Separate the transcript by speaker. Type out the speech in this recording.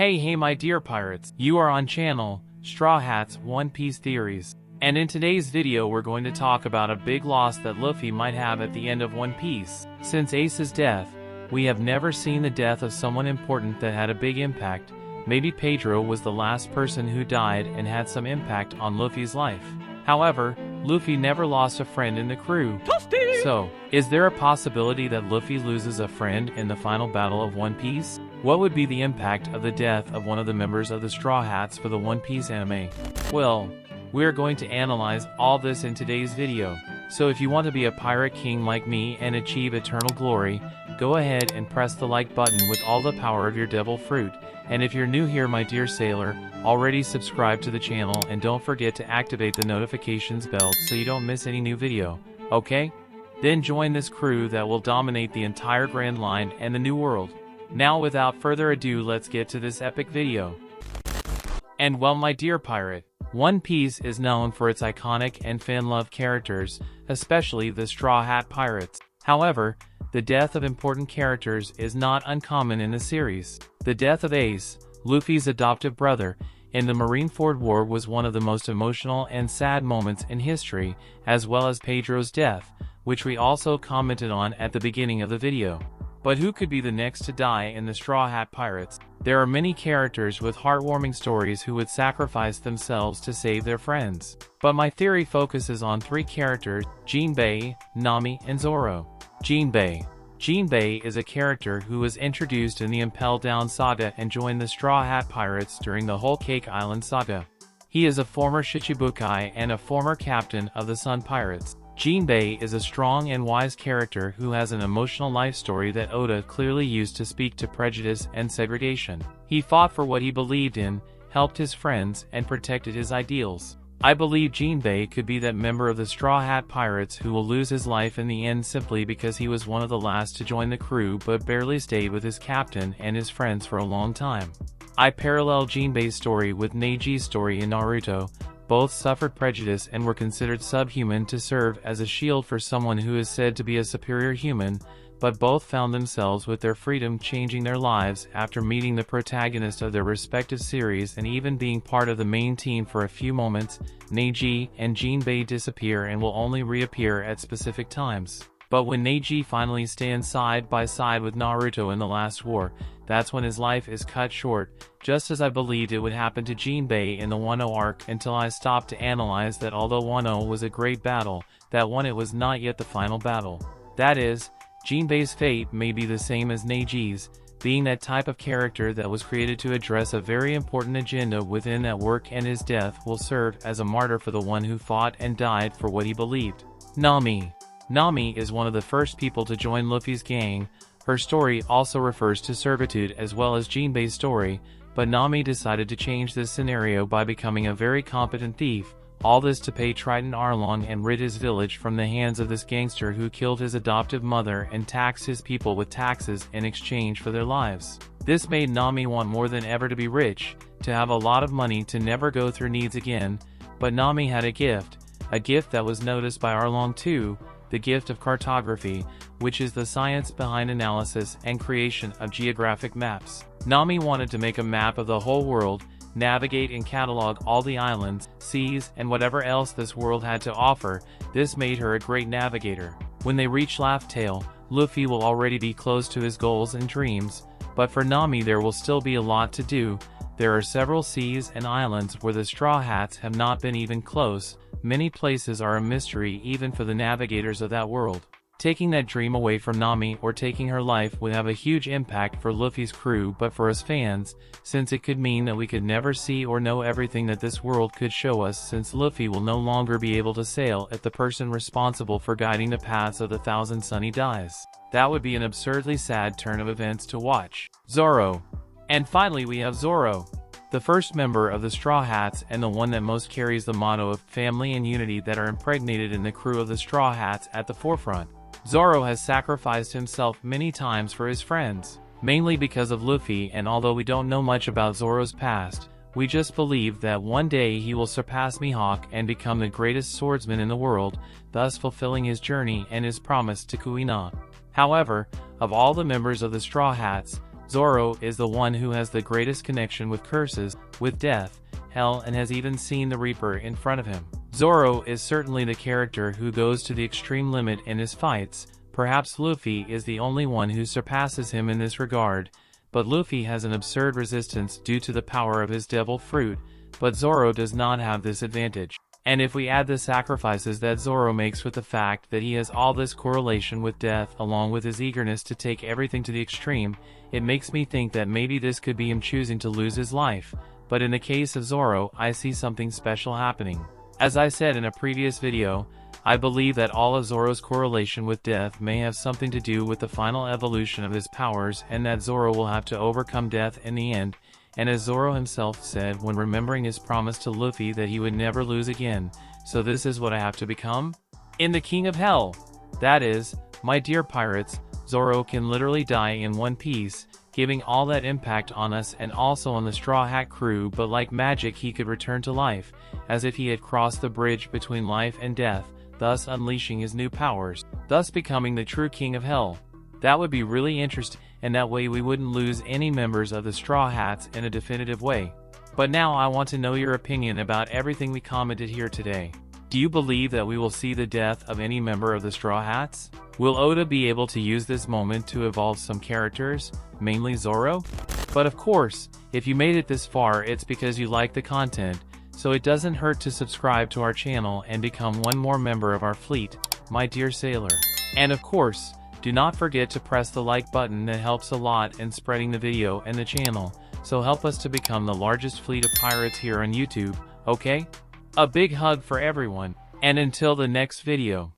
Speaker 1: Hey my dear pirates, you are on channel Straw Hat's One Piece Theories. And in today's video we're going to talk about a big loss that Luffy might have at the end of One Piece. Since Ace's death, we have never seen the death of someone important that had a big impact. Maybe Pedro was the last person who died and had some impact on Luffy's life. However, Luffy never lost a friend in the crew. Toasty! So, is there a possibility that Luffy loses a friend in the final battle of One Piece? What would be the impact of the death of one of the members of the Straw Hats for the One Piece anime? Well, we're going to analyze all this in today's video. So if you want to be a pirate king like me and achieve eternal glory, go ahead and press the like button with all the power of your devil fruit. And if you're new here my dear sailor, already subscribe to the channel and don't forget to activate the notifications bell so you don't miss any new video, okay? Then join this crew that will dominate the entire Grand Line and the New World. Now without further ado let's get to this epic video. And well my dear pirate, One Piece is known for its iconic and fan-loved characters, especially the Straw Hat Pirates. However, the death of important characters is not uncommon in the series. The death of Ace, Luffy's adoptive brother, in the Marineford War was one of the most emotional and sad moments in history, as well as Pedro's death, which we also commented on at the beginning of the video. But who could be the next to die in the Straw Hat Pirates? There are many characters with heartwarming stories who would sacrifice themselves to save their friends. But my theory focuses on three characters: Jinbei, Nami, and Zorro. Jinbei. Jinbei is a character who was introduced in the Impel Down saga and joined the Straw Hat Pirates during the Whole Cake Island saga. He is a former Shichibukai and a former captain of the Sun Pirates. Jinbei is a strong and wise character who has an emotional life story that Oda clearly used to speak to prejudice and segregation. He fought for what he believed in, helped his friends, and protected his ideals. I believe Jinbei could be that member of the Straw Hat Pirates who will lose his life in the end simply because he was one of the last to join the crew but barely stayed with his captain and his friends for a long time. I parallel Jinbei's story with Neji's story in Naruto. Both suffered prejudice and were considered subhuman to serve as a shield for someone who is said to be a superior human, but both found themselves with their freedom changing their lives after meeting the protagonist of their respective series and even being part of the main team for a few moments. Neji and Jinbei disappear and will only reappear at specific times. But when Neji finally stands side by side with Naruto in the last war, that's when his life is cut short, just as I believed it would happen to Jinbei in the Wano arc until I stopped to analyze that although Wano was a great battle, that one it was not yet the final battle. That is, Jinbei's fate may be the same as Neji's, being that type of character that was created to address a very important agenda within that work, and his death will serve as a martyr for the one who fought and died for what he believed. Nami. Nami is one of the first people to join Luffy's gang. Her story also refers to servitude as well as Jinbei's story, but Nami decided to change this scenario by becoming a very competent thief, all this to pay Triton Arlong and rid his village from the hands of this gangster who killed his adoptive mother and taxed his people with taxes in exchange for their lives. This made Nami want more than ever to be rich, to have a lot of money, to never go through needs again. But Nami had a gift that was noticed by Arlong too, the gift of cartography, which is the science behind analysis and creation of geographic maps. Nami wanted to make a map of the whole world, navigate and catalog all the islands, seas, and whatever else this world had to offer. This made her a great navigator. When they reach Laugh Tale, Luffy will already be close to his goals and dreams, but for Nami there will still be a lot to do. There are several seas and islands where the Straw Hats have not been even close. Many places are a mystery even for the navigators of that world. Taking that dream away from Nami or taking her life would have a huge impact for Luffy's crew, but for us fans, since it could mean that we could never see or know everything that this world could show us, since Luffy will no longer be able to sail if the person responsible for guiding the paths of the Thousand Sunny dies. That would be an absurdly sad turn of events to watch. Zorro. And finally we have Zorro, the first member of the Straw Hats and the one that most carries the motto of family and unity that are impregnated in the crew of the Straw Hats at the forefront. Zorro has sacrificed himself many times for his friends, mainly because of Luffy, and although we don't know much about Zorro's past, we just believe that one day he will surpass Mihawk and become the greatest swordsman in the world, thus fulfilling his journey and his promise to Kuina. However, of all the members of the Straw Hats, Zorro is the one who has the greatest connection with curses, with death, hell, and has even seen the Reaper in front of him. Zorro is certainly the character who goes to the extreme limit in his fights. Perhaps Luffy is the only one who surpasses him in this regard, but Luffy has an absurd resistance due to the power of his devil fruit, but Zorro does not have this advantage. And if we add the sacrifices that Zorro makes with the fact that he has all this correlation with death along with his eagerness to take everything to the extreme, it makes me think that maybe this could be him choosing to lose his life. But in the case of Zorro, I see something special happening. As I said in a previous video, I believe that all of Zorro's correlation with death may have something to do with the final evolution of his powers, and that Zorro will have to overcome death in the end. And as Zorro himself said when remembering his promise to Luffy that he would never lose again, so this is what I have to become? In the King of Hell. That is, my dear pirates, Zorro can literally die in one piece, giving all that impact on us and also on the Straw Hat crew, but like magic he could return to life, as if he had crossed the bridge between life and death, thus unleashing his new powers, thus becoming the true King of Hell. That would be really interesting, and that way we wouldn't lose any members of the Straw Hats in a definitive way. But now I want to know your opinion about everything we commented here today. Do you believe that we will see the death of any member of the Straw Hats? Will Oda be able to use this moment to evolve some characters, mainly Zorro? But of course, if you made it this far, it's because you like the content, so it doesn't hurt to subscribe to our channel and become one more member of our fleet, my dear sailor. And of course, do not forget to press the like button, that helps a lot in spreading the video and the channel, so help us to become the largest fleet of pirates here on YouTube, okay? A big hug for everyone, and until the next video.